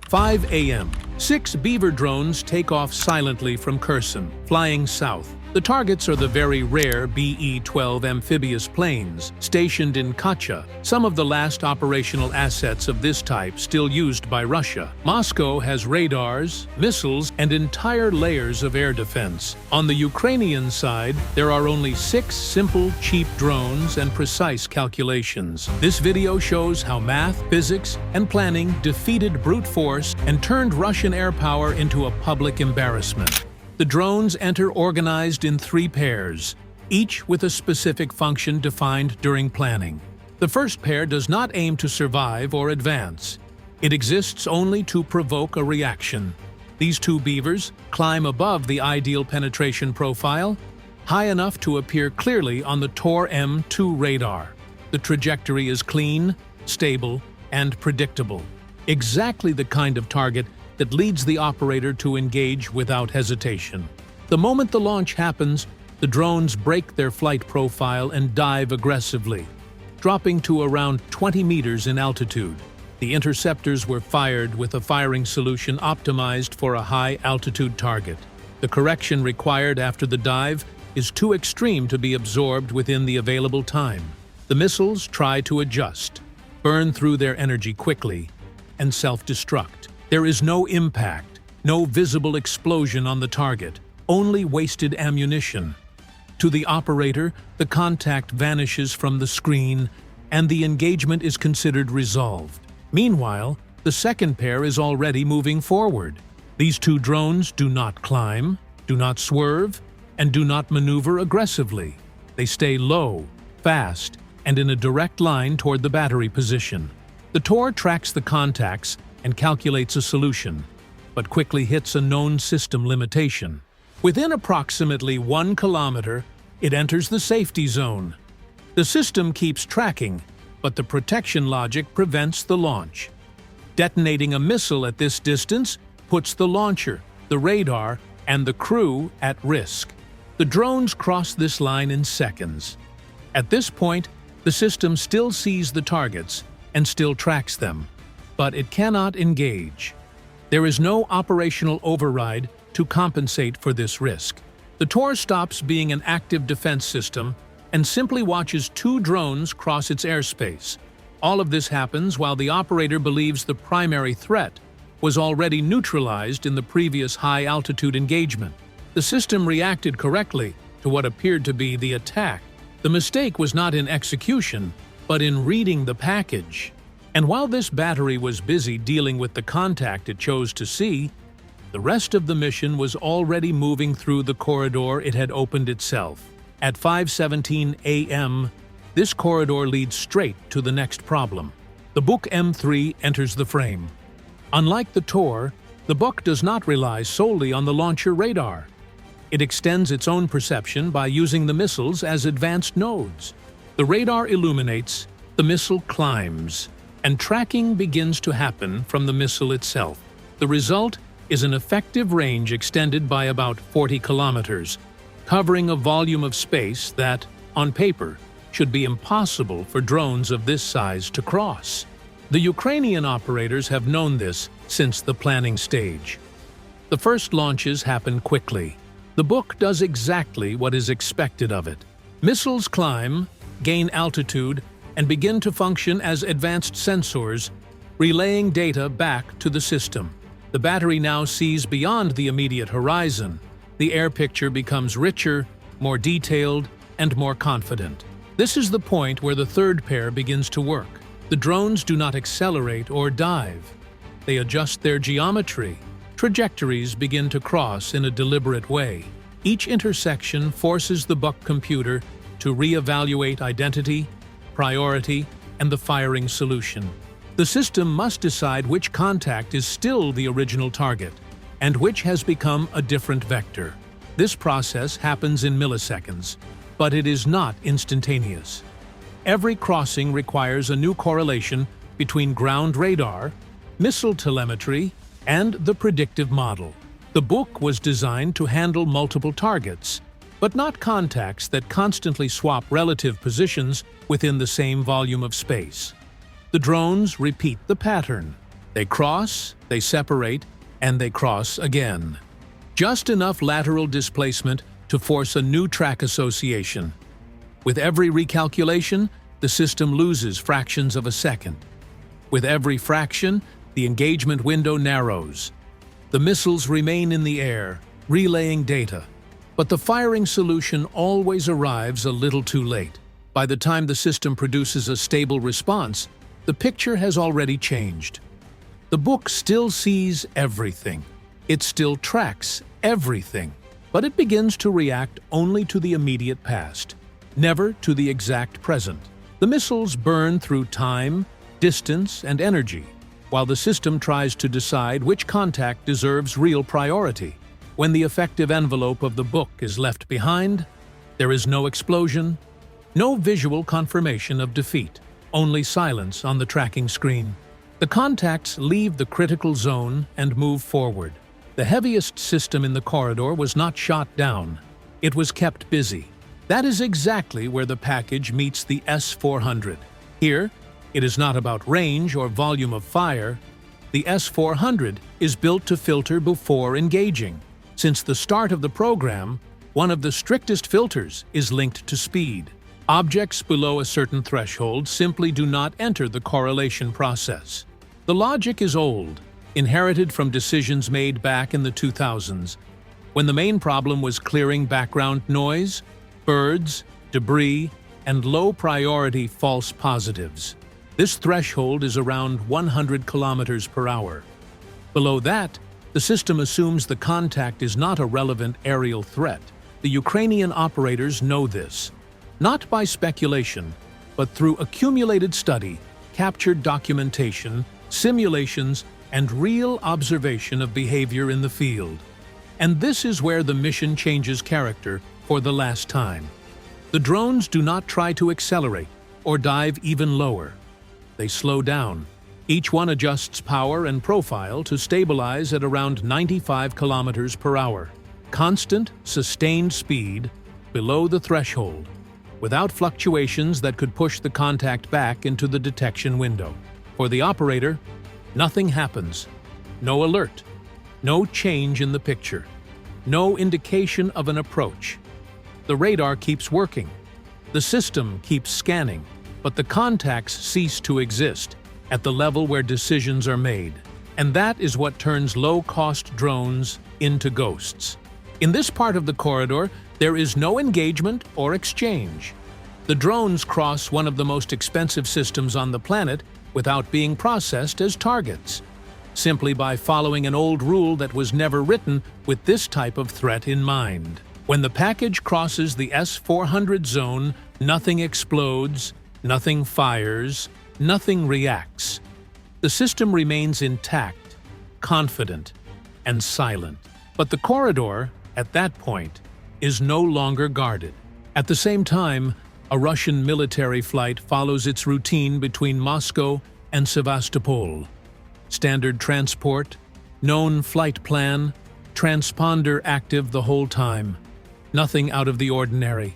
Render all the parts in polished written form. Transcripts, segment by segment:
5 a.m. 6 Beaver drones take off silently from Kherson, flying south. The targets are the very rare BE-12 amphibious planes stationed in Kacha, some of the last operational assets of this type still used by Russia. Moscow has radars, missiles, and entire layers of air defense. On the Ukrainian side, there are only 6 simple, cheap drones and precise calculations. This video shows how math, physics, and planning defeated brute force and turned Russian air power into a public embarrassment. The drones enter organized in 3 pairs, each with a specific function defined during planning. The first pair does not aim to survive or advance. It exists only to provoke a reaction. These 2 Beavers climb above the ideal penetration profile, high enough to appear clearly on the Tor-M2 radar. The trajectory is clean, stable, and predictable. Exactly the kind of target that leads the operator to engage without hesitation. The moment the launch happens, the drones break their flight profile and dive aggressively, dropping to around 20 meters in altitude. The interceptors were fired with a firing solution optimized for a high-altitude target. The correction required after the dive is too extreme to be absorbed within the available time. The missiles try to adjust, burn through their energy quickly, and self-destruct. There is no impact, no visible explosion on the target, only wasted ammunition. To the operator, the contact vanishes from the screen and the engagement is considered resolved. Meanwhile, the second pair is already moving forward. These 2 drones do not climb, do not swerve, and do not maneuver aggressively. They stay low, fast, and in a direct line toward the battery position. The Tor tracks the contacts and calculates a solution, but quickly hits a known system limitation. Within approximately 1 kilometer, it enters the safety zone. The system keeps tracking, but the protection logic prevents the launch. Detonating a missile at this distance puts the launcher, the radar, and the crew at risk. The drones cross this line in seconds. At this point, the system still sees the targets and still tracks them, but it cannot engage. There is no operational override to compensate for this risk. The Tor stops being an active defense system and simply watches 2 drones cross its airspace. All of this happens while the operator believes the primary threat was already neutralized in the previous high-altitude engagement. The system reacted correctly to what appeared to be the attack. The mistake was not in execution, but in reading the package. And while this battery was busy dealing with the contact it chose to see, the rest of the mission was already moving through the corridor it had opened itself. At 5:17 a.m., this corridor leads straight to the next problem. The Buk M3 enters the frame. Unlike the Tor, the Buk does not rely solely on the launcher radar. It extends its own perception by using the missiles as advanced nodes. The radar illuminates, the missile climbs, and tracking begins to happen from the missile itself. The result is an effective range extended by about 40 kilometers, covering a volume of space that, on paper, should be impossible for drones of this size to cross. The Ukrainian operators have known this since the planning stage. The first launches happen quickly. The Buk does exactly what is expected of it. Missiles climb, gain altitude, and begin to function as advanced sensors, relaying data back to the system. The battery now sees beyond the immediate horizon. The air picture becomes richer, more detailed, and more confident. This is the point where the third pair begins to work. The drones do not accelerate or dive. They adjust their geometry. Trajectories begin to cross in a deliberate way. Each intersection forces the Buk computer to re-evaluate identity, priority, and the firing solution. The system must decide which contact is still the original target, and which has become a different vector. This process happens in milliseconds, but it is not instantaneous. Every crossing requires a new correlation between ground radar, missile telemetry, and the predictive model. The Buk was designed to handle multiple targets, but not contacts that constantly swap relative positions within the same volume of space. The drones repeat the pattern. They cross, They separate, and they cross again. Just enough lateral displacement to force a new track association. With every recalculation, the system loses fractions of a second. With every fraction, the engagement window narrows. The missiles remain in the air, relaying data. But the firing solution always arrives a little too late. By the time the system produces a stable response, the picture has already changed. The book still sees everything. It still tracks everything. But it begins to react only to the immediate past, never to the exact present. The missiles burn through time, distance, and energy, while the system tries to decide which contact deserves real priority. When the effective envelope of the book is left behind, there is no explosion, no visual confirmation of defeat, only silence on the tracking screen. The contacts leave the critical zone and move forward. The heaviest system in the corridor was not shot down. It was kept busy. That is exactly where the package meets the S-400. Here, it is not about range or volume of fire. The S-400 is built to filter before engaging. Since the start of the program, one of the strictest filters is linked to speed. Objects below a certain threshold simply do not enter the correlation process. The logic is old, inherited from decisions made back in the 2000s, when the main problem was clearing background noise, birds, debris, and low-priority false positives. This threshold is around 100 kilometers per hour. Below that, the system assumes the contact is not a relevant aerial threat. The Ukrainian operators know this, not by speculation, but through accumulated study, captured documentation, simulations, and real observation of behavior in the field. And this is where the mission changes character for the last time. The drones do not try to accelerate or dive even lower. They slow down. Each one adjusts power and profile to stabilize at around 95 kilometers per hour. Constant, sustained speed below the threshold, without fluctuations that could push the contact back into the detection window. For the operator, nothing happens. No alert. No change in the picture. No indication of an approach. The radar keeps working. The system keeps scanning, but the contacts cease to exist at the level where decisions are made. And that is what turns low-cost drones into ghosts. In this part of the corridor, there is no engagement or exchange. The drones cross one of the most expensive systems on the planet without being processed as targets, simply by following an old rule that was never written with this type of threat in mind. When the package crosses the S-400 zone, nothing explodes, nothing fires, nothing reacts. The system remains intact, confident, and silent. But the corridor, at that point, is no longer guarded. At the same time, a Russian military flight follows its routine between Moscow and Sevastopol. Standard transport, known flight plan, transponder active the whole time. Nothing out of the ordinary.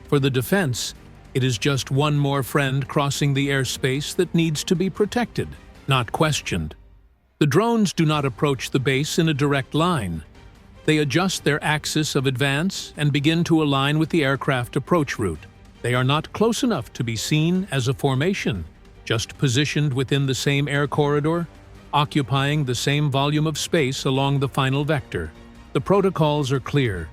For the defense, it is just one more friend crossing the airspace that needs to be protected, not questioned. The drones do not approach the base in a direct line. They adjust their axis of advance and begin to align with the aircraft approach route. They are not close enough to be seen as a formation, just positioned within the same air corridor, occupying the same volume of space along the final vector. The protocols are clear.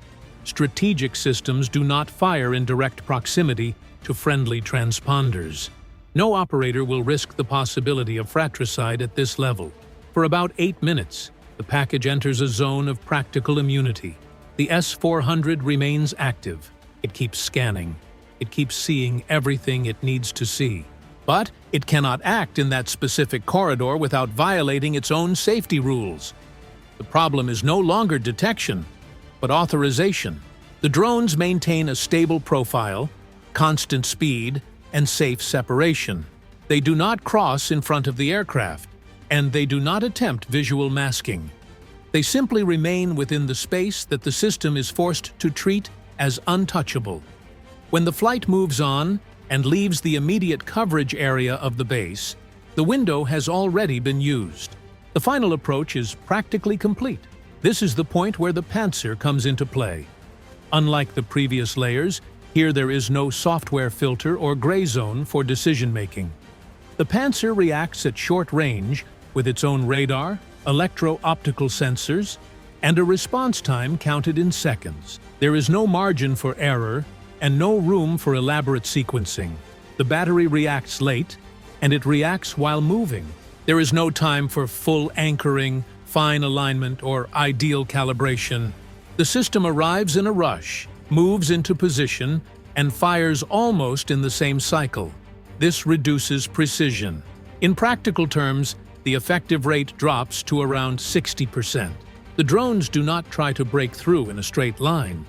Strategic systems do not fire in direct proximity to friendly transponders. No operator will risk the possibility of fratricide at this level. For about 8 minutes, the package enters a zone of practical immunity. The S-400 remains active. It keeps scanning. It keeps seeing everything it needs to see. But it cannot act in that specific corridor without violating its own safety rules. The problem is no longer detection, but authorization. The drones maintain a stable profile, constant speed, and safe separation. They do not cross in front of the aircraft, and they do not attempt visual masking. They simply remain within the space that the system is forced to treat as untouchable. When the flight moves on and leaves the immediate coverage area of the base, the window has already been used. The final approach is practically complete. This is the point where the Pantsir comes into play. Unlike the previous layers, here there is no software filter or gray zone for decision-making. The Pantsir reacts at short range with its own radar, electro-optical sensors, and a response time counted in seconds. There is no margin for error and no room for elaborate sequencing. The battery reacts late, and it reacts while moving. There is no time for full anchoring, fine alignment, or ideal calibration. The system arrives in a rush, moves into position, and fires almost in the same cycle. This reduces precision. In practical terms, the effective rate drops to around 60%. The drones do not try to break through in a straight line.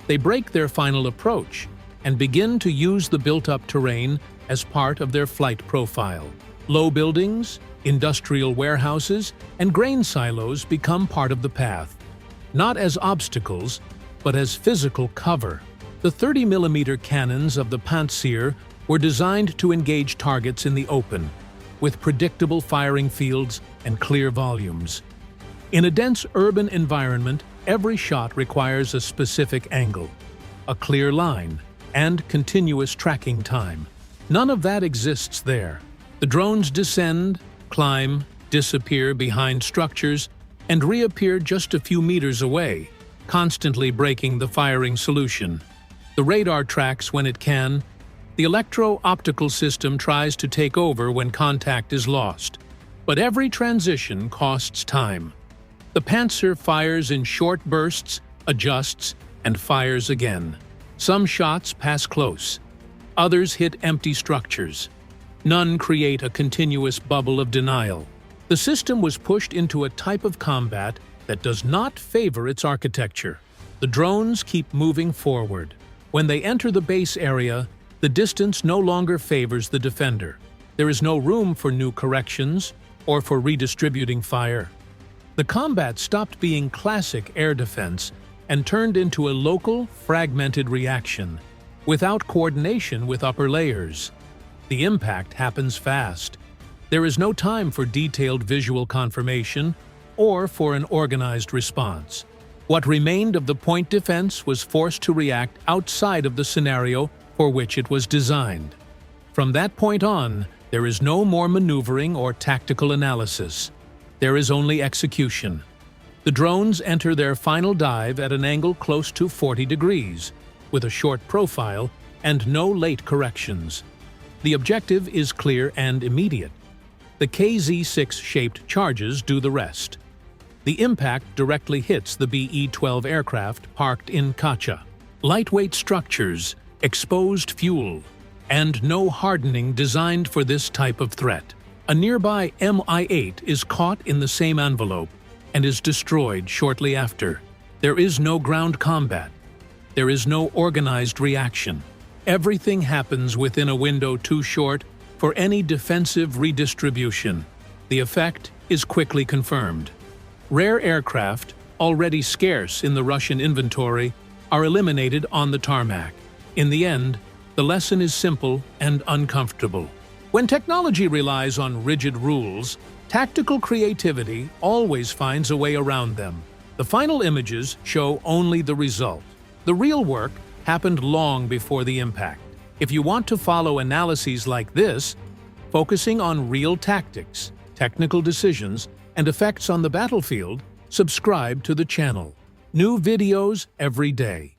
They break their final approach and begin to use the built-up terrain as part of their flight profile. Low buildings, industrial warehouses, and grain silos become part of the path, not as obstacles, but as physical cover. The 30mm cannons of the Pantsir were designed to engage targets in the open, with predictable firing fields and clear volumes. In a dense urban environment, every shot requires a specific angle, a clear line, and continuous tracking time. None of that exists there. The drones descend, climb, disappear behind structures, and reappear just a few meters away, constantly breaking the firing solution. The radar tracks when it can. The electro-optical system tries to take over when contact is lost. But every transition costs time. The Pantsir fires in short bursts, adjusts, and fires again. Some shots pass close. Others hit empty structures. None create a continuous bubble of denial. The system was pushed into a type of combat that does not favor its architecture. The drones keep moving forward. When they enter the base area, the distance no longer favors the defender. There is no room for new corrections or for redistributing fire. The combat stopped being classic air defense and turned into a local, fragmented reaction, without coordination with upper layers. The impact happens fast. There is no time for detailed visual confirmation or for an organized response. What remained of the point defense was forced to react outside of the scenario for which it was designed. From that point on, there is no more maneuvering or tactical analysis. There is only execution. The drones enter their final dive at an angle close to 40 degrees, with a short profile and no late corrections. The objective is clear and immediate. The KZ-6-shaped charges do the rest. The impact directly hits the BE-12 aircraft parked in Kacha. Lightweight structures, exposed fuel, and no hardening designed for this type of threat. A nearby Mi-8 is caught in the same envelope and is destroyed shortly after. There is no ground combat. There is no organized reaction. Everything happens within a window too short for any defensive redistribution. The effect is quickly confirmed. Rare aircraft, already scarce in the Russian inventory, are eliminated on the tarmac. In the end, the lesson is simple and uncomfortable. When technology relies on rigid rules, tactical creativity always finds a way around them. The final images show only the result. The real work happened long before the impact. If you want to follow analyses like this, focusing on real tactics, technical decisions, and effects on the battlefield, subscribe to the channel. New videos every day.